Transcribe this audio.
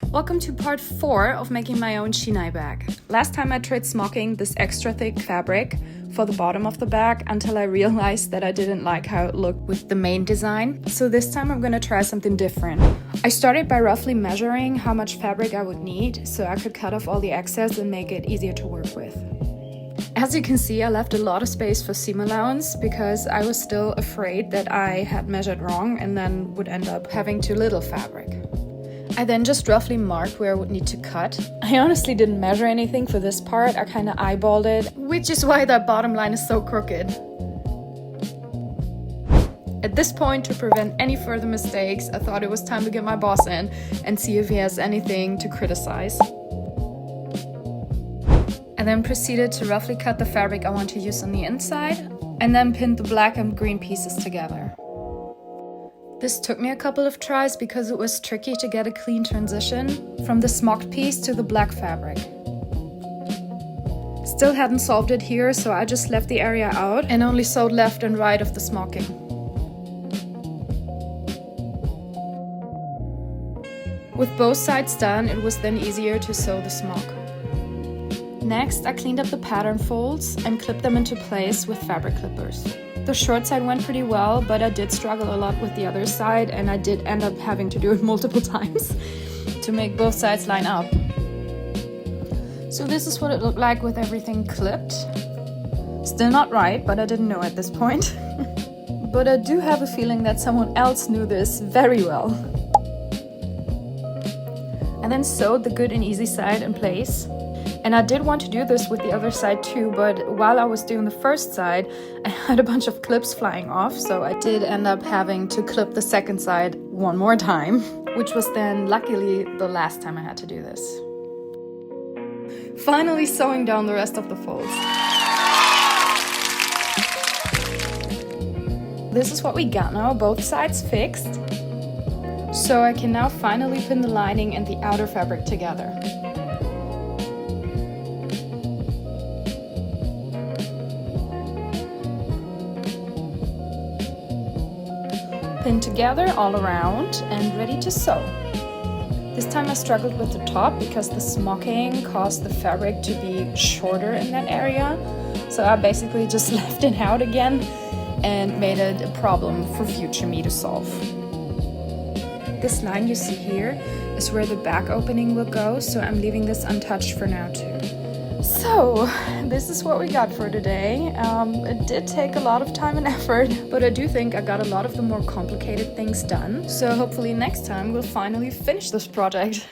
Welcome to part 4 of making my own Shinai bag. Last time I tried smocking this extra thick fabric for the bottom of the bag until I realized that I didn't like how it looked with the main design. So this time I'm gonna try something different. I started by roughly measuring how much fabric I would need so I could cut off all the excess and make it easier to work with. As you can see, I left a lot of space for seam allowance because I was still afraid that I had measured wrong and then would end up having too little fabric. I then just roughly marked where I would need to cut. I honestly didn't measure anything for this part, I kinda eyeballed it, which is why that bottom line is so crooked. At this point, to prevent any further mistakes, I thought it was time to get my boss in and see if he has anything to criticize. I then proceeded to roughly cut the fabric I want to use on the inside, and then pinned the black and green pieces together. This took me a couple of tries because it was tricky to get a clean transition from the smocked piece to the black fabric. Still hadn't solved it here, so I just left the area out and only sewed left and right of the smocking. With both sides done, it was then easier to sew the smock. Next, I cleaned up the pattern folds and clipped them into place with fabric clippers. The short side went pretty well, but I did struggle a lot with the other side, and I did end up having to do it multiple times to make both sides line up. So this is what it looked like with everything clipped. Still not right, but I didn't know at this point. But I do have a feeling that someone else knew this very well. I then sewed the good and easy side in place. And I did want to do this with the other side too, but while I was doing the first side, I had a bunch of clips flying off, so I did end up having to clip the second side one more time, which was then luckily the last time I had to do this. Finally sewing down the rest of the folds. This is what we got now, both sides fixed. So I can now finally pin the lining and the outer fabric together. Pinned together all around and ready to sew. This time I struggled with the top because the smocking caused the fabric to be shorter in that area. So I basically just left it out again and made it a problem for future me to solve. This line you see here is where the back opening will go, so I'm leaving this untouched for now too. So, this is what we got for today. It did take a lot of time and effort, but I do think I got a lot of the more complicated things done. So hopefully next time we'll finally finish this project.